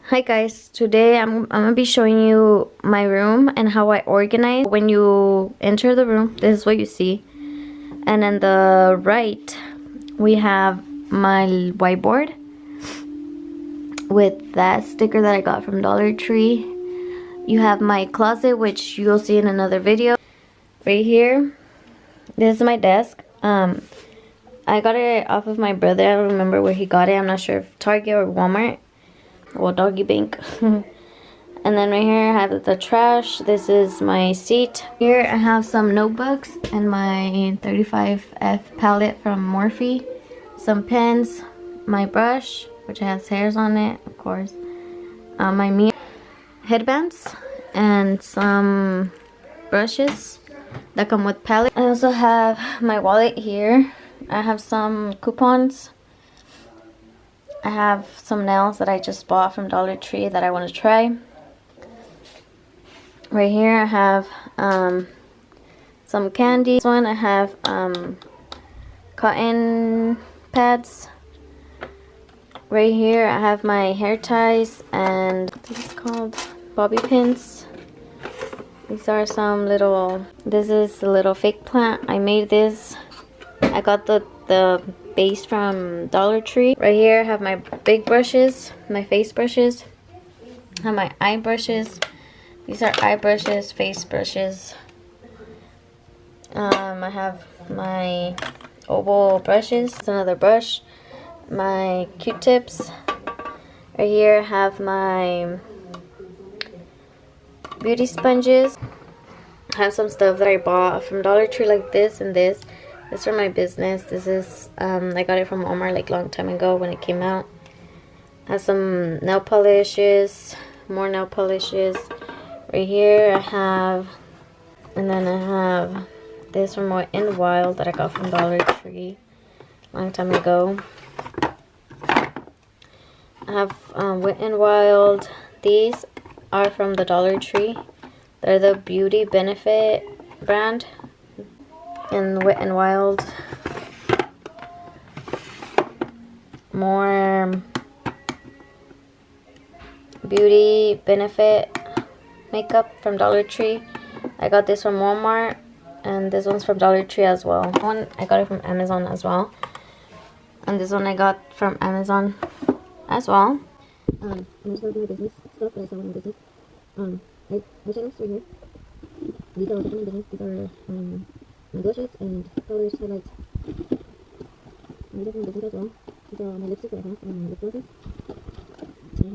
Hi guys, today I'm gonna be showing you my room and how I organize. When you enter the room, this is what you see. And on the right, we have my whiteboard with that sticker that I got from Dollar Tree. You have my closet, which you'll see in another video. Right here, this is my desk. I got it off of my brother. I don't remember where he got it. I'm not sure if Target or Walmart. Well, doggy bank. And then right here I have the trash. This is my seat. Here I have some notebooks and my 35F palette from Morphe. Some pens, my brush, which has hairs on it, of course. My mirror, headbands, and some brushes that come with palette. I also have my wallet here. I have some coupons. I have some nails that I just bought from Dollar Tree that I want to try. Right here I have some candy. This one I have cotton pads. Right here I have my hair ties and this is called bobby pins. These are some little, this is a little fake plant. I made this. I got the base from Dollar Tree. Right here I have my big brushes, my face brushes. I have my eye brushes. These are eye brushes, face brushes. I have my oval brushes. It's another brush. My Q-tips. Right here I have my beauty sponges. I have some stuff that I bought from Dollar Tree, like this and this. This is for my business. This is, I got it from Walmart like a long time ago when it came out. I have some nail polishes, more nail polishes. Right here I have, and then I have this from Wet n Wild that I got from Dollar Tree a long time ago. I have Wet n Wild. These are from the Dollar Tree. They're the Beauty Benefit brand. And Wet n Wild, more Beauty Benefit makeup from Dollar Tree. I got this from Walmart, and this one's from Dollar Tree as well. One I got it from Amazon as well, and this one I got from Amazon as well. I'm just going to do my business stuff that I sell in my business. Eyeshadows right here. These are also from my business. These are my blushes and colors, highlights. These are from my business as well. These are my lipsticks that I have and my lip glosses. I have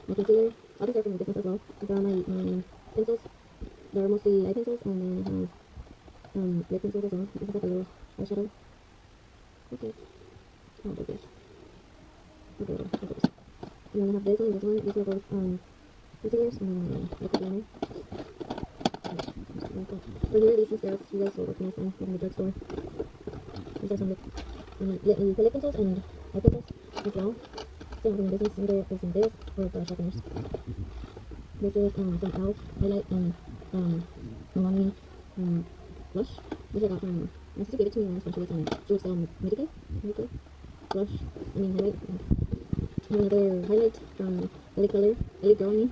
my concealer. All these are from my business as well. These are my pencils. They're mostly eye pencils, and then I have lip pencils as well. This is like a little eyeshadow. Okay. Oh, look at this. Okay, look at this. And then I have this one and this one. These are both concealers and then my liquid liner. For here, these mascaras, you guys will recognize them from the drugstore. These are some lip pencils and eye pencils as well. Same from the business, either is in this or the sharpeners. This is some e.l.f. highlight and Milani blush. This I got from, my sister gave it to me once when she was Medicaid blush, highlight. Another highlight from LA Color, LA Girl Me,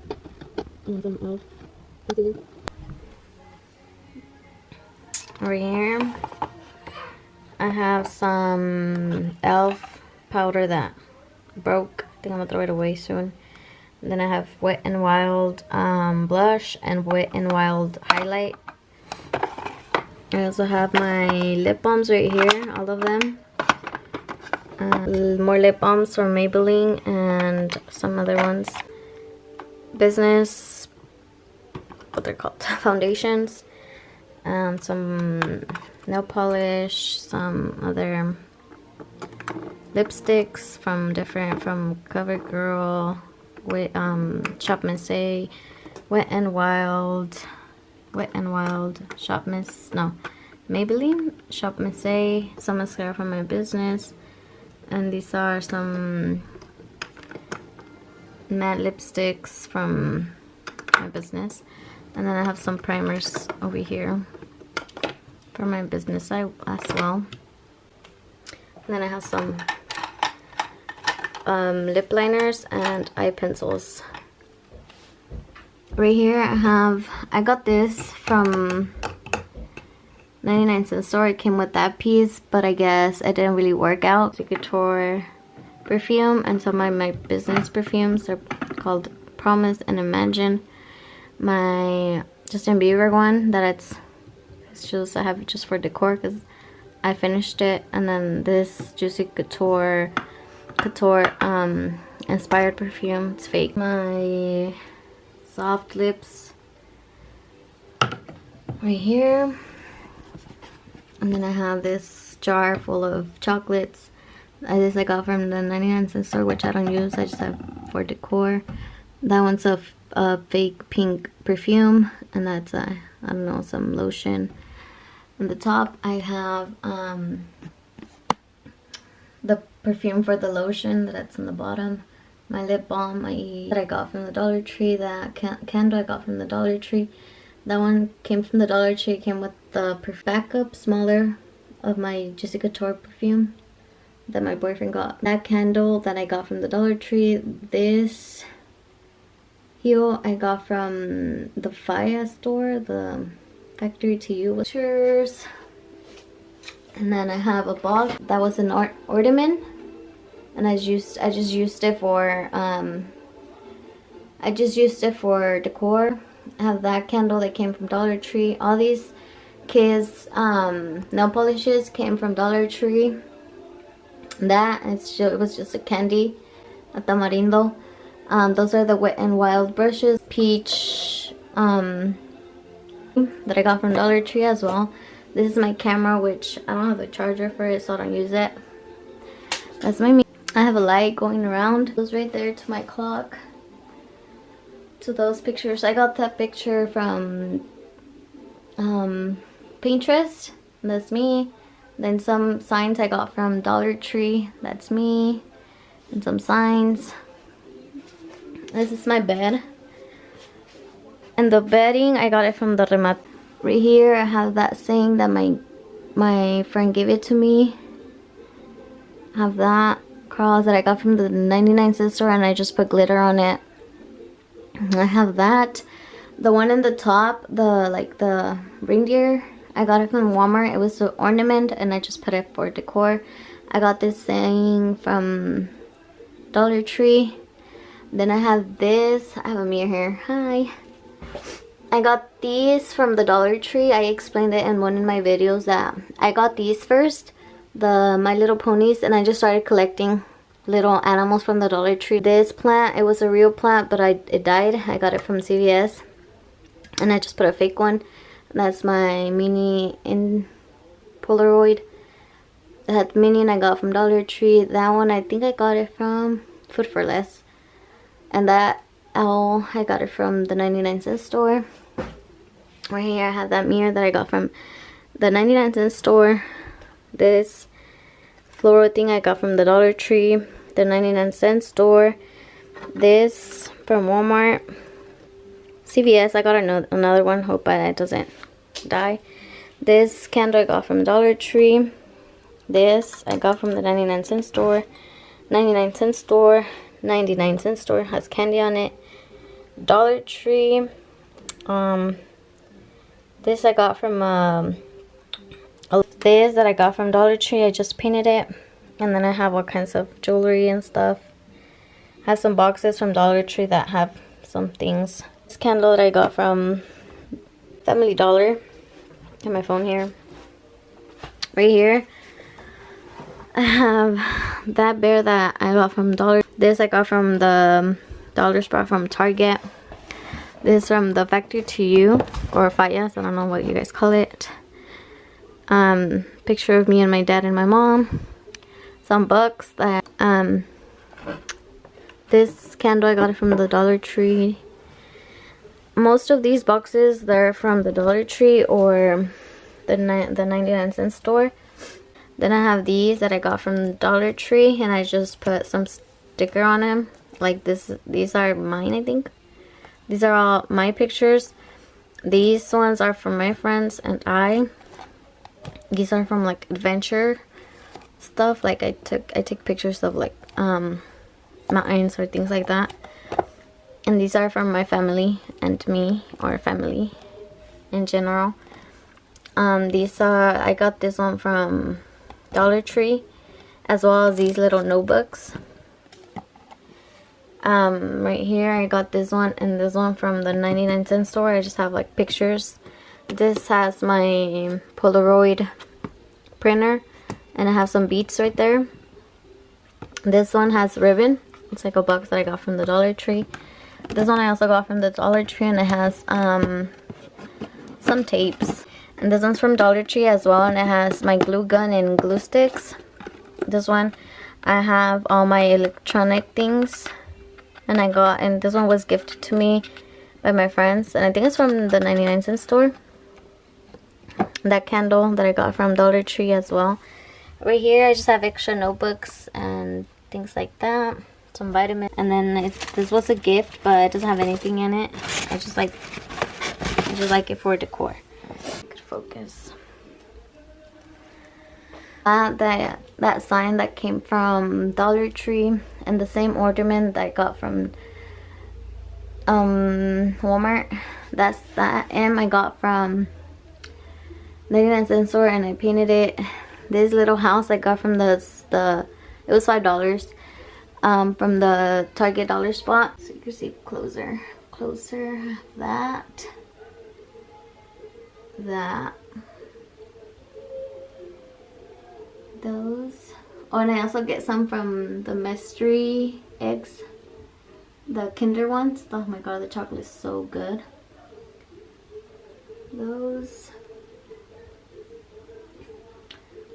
and some e.l.f. concealer. Over here I have some e.l.f. powder that broke. I think I'm gonna throw it away soon. And then I have Wet n Wild blush and Wet n Wild highlight. I also have my lip balms right here, all of them. More lip balms from Maybelline and some other ones. Business, what they're called, foundations. Some nail polish, some other lipsticks from CoverGirl, with Shop Miss, Wet n Wild, Shop Miss, no, Maybelline, Shop Miss, some mascara from my business, and these are some matte lipsticks from my business. And then I have some primers over here for my business as well. And then I have some lip liners and eye pencils Right here I got this from 99-cent store. It came with that piece, but I guess it didn't really work out. Decor perfume, and some of my business perfumes are called Promise and Imagine. My Justin Bieber one that it's just, I have it just for decor because I finished it. And then this Juicy Couture inspired perfume. It's fake. My soft lips right here. And then I have this jar full of chocolates. This I got from the 99-cent store, which I don't use. I just have for decor. That one's a fake pink perfume, and that's I don't know, some lotion. On the top I have the perfume for the lotion that's on the bottom. My lip balm that I got from the Dollar Tree. That candle I got from the Dollar Tree. That one came from the Dollar Tree. It came with the backup smaller of my Juicy Couture perfume that my boyfriend got. That candle that I got from the Dollar Tree. This heel I got from the Faya store, the Factory to You. Pictures. And then I have a box that was an ornament, and I just used it for decor. I have that candle that came from Dollar Tree. All these kids nail polishes came from Dollar Tree. It was just a candy, a tamarindo. Those are the Wet n Wild brushes. Peach that I got from Dollar Tree as well. This is my camera, which I don't have a charger for it, so I don't use it. That's my I have a light going around. It goes right there to my clock. To those pictures, I got that picture from Pinterest. That's me. Then some signs I got from Dollar Tree. That's me. And some signs. This is my bed. And the bedding, I got it from the Remat. Right here, I have that saying that my friend gave it to me. I have that cross that I got from the 99-cent store, and I just put glitter on it. I have that. The one in the top, the reindeer, I got it from Walmart. It was an ornament, and I just put it for decor. I got this thing from Dollar Tree. Then I have this. I have a mirror here. Hi. I got these from the Dollar Tree. I explained it in one of my videos that I got these first, the My Little Ponies, and I just started collecting little animals from the Dollar Tree. This plant, it was a real plant, but it died. I got it from CVS, and I just put a fake one. That's my mini in Polaroid. That minion I got from Dollar Tree. That one I think I got it from Food for Less. And that owl I got it from the 99-cent store. Right here I have that mirror that I got from the 99-cent store. This floral thing I got from the Dollar Tree, the 99-cent store. This from Walmart. CVS, I got another one. Hope that doesn't die. This candle I got from Dollar Tree. This I got from the 99-cent store. 99-cent store. 99-cent store, has candy on it. Dollar Tree. This I got from this that I got from Dollar Tree. I just painted it. And then I have all kinds of jewelry and stuff. I have some boxes from Dollar Tree that have some things. This candle that I got from Family Dollar. And my phone here. Right here I have that bear that I got from Dollar. This I got from the dollar store from Target. This from the Factory to You, or Fallas, I don't know what you guys call it. Picture of me and my dad and my mom. Some books that this candle I got it from the Dollar Tree. Most of these boxes, they're from the Dollar Tree or the 99-cent store. Then I have these that I got from Dollar Tree, and I just put some sticker on them. Like this, these are mine, I think. These are all my pictures. These ones are from my friends and I. These are from like adventure stuff. Like I take pictures of like mountains or things like that. And And these are from my family and me, or family in general. These are, I got this one from Dollar Tree, as well as these little notebooks. Right here I got this one and this one from the 99-cent store. I just have like pictures. This has my Polaroid printer, and I have some beads right there. This one has ribbon. It's like a box that I got from the Dollar Tree. This one I also got from the Dollar Tree, and it has some tapes. And this one's from Dollar Tree as well, and it has my glue gun and glue sticks. This one I have all my electronic things, and this one was gifted to me by my friends, and I think it's from the 99-cent store. That candle that I got from Dollar Tree as well. Right here I just have extra notebooks and things like that, some vitamins, and then this was a gift, but it doesn't have anything in it. I just like it for decor. Good focus. That sign that came from Dollar Tree, and the same ornament that I got from Walmart. That's that M I got from 99-cent store, and I painted it. This little house I got from it was $5 from the Target dollar spot. So you can see closer, that. Those. Oh, and I also get some from the mystery eggs, the Kinder ones. Oh my god, the chocolate is so good. Those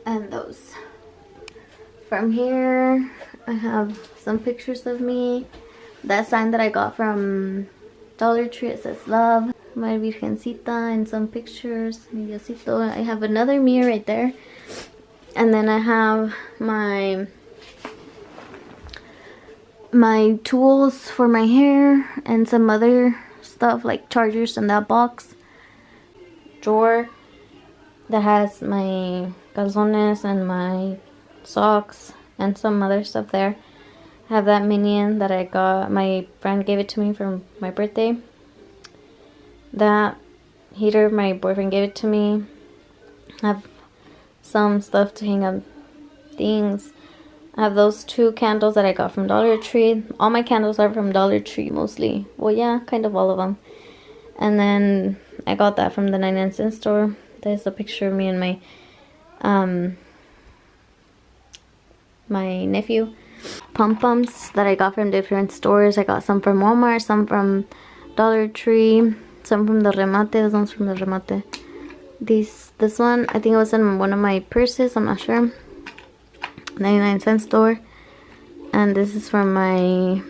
and those. From here I have some pictures of me. That sign that I got from Dollar Tree, it says love. My Virgencita and some pictures. Mi Diosito. I have another mirror right there. And then I have my tools for my hair and some other stuff like chargers in that box. Drawer that has my calzones and my socks and some other stuff there. I have that minion that I got. My friend gave it to me for my birthday. That heater, my boyfriend gave it to me. I have some stuff to hang up things. I have those 2 candles that I got from Dollar Tree. All my candles are from Dollar Tree mostly. Well, yeah, kind of all of them. And then I got that from the 99-cent store. There's a picture of me and my nephew. Pom-poms that I got from different stores. I got some from Walmart, some from Dollar Tree, some from the Remate. This one's from the Remate. This one, I think it was in one of my purses, I'm not sure. 99-cent store. And this is from my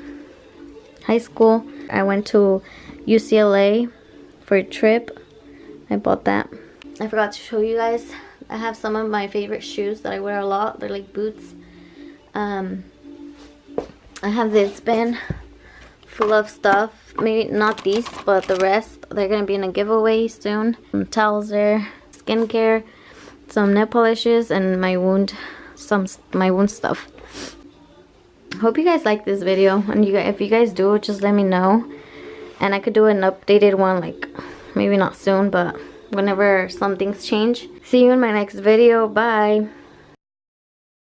high school. I went to UCLA for a trip. I bought that. I forgot to show you guys. I have some of my favorite shoes that I wear a lot. They're like boots. I have this bin full of stuff. Maybe not these, but the rest. They're gonna be in a giveaway soon. Some towels there, skincare, some nail polishes, and my wound stuff. Hope you guys like this video, and if you guys do, just let me know, and I could do an updated one, like maybe not soon, but whenever some things change. See you in my next video. Bye.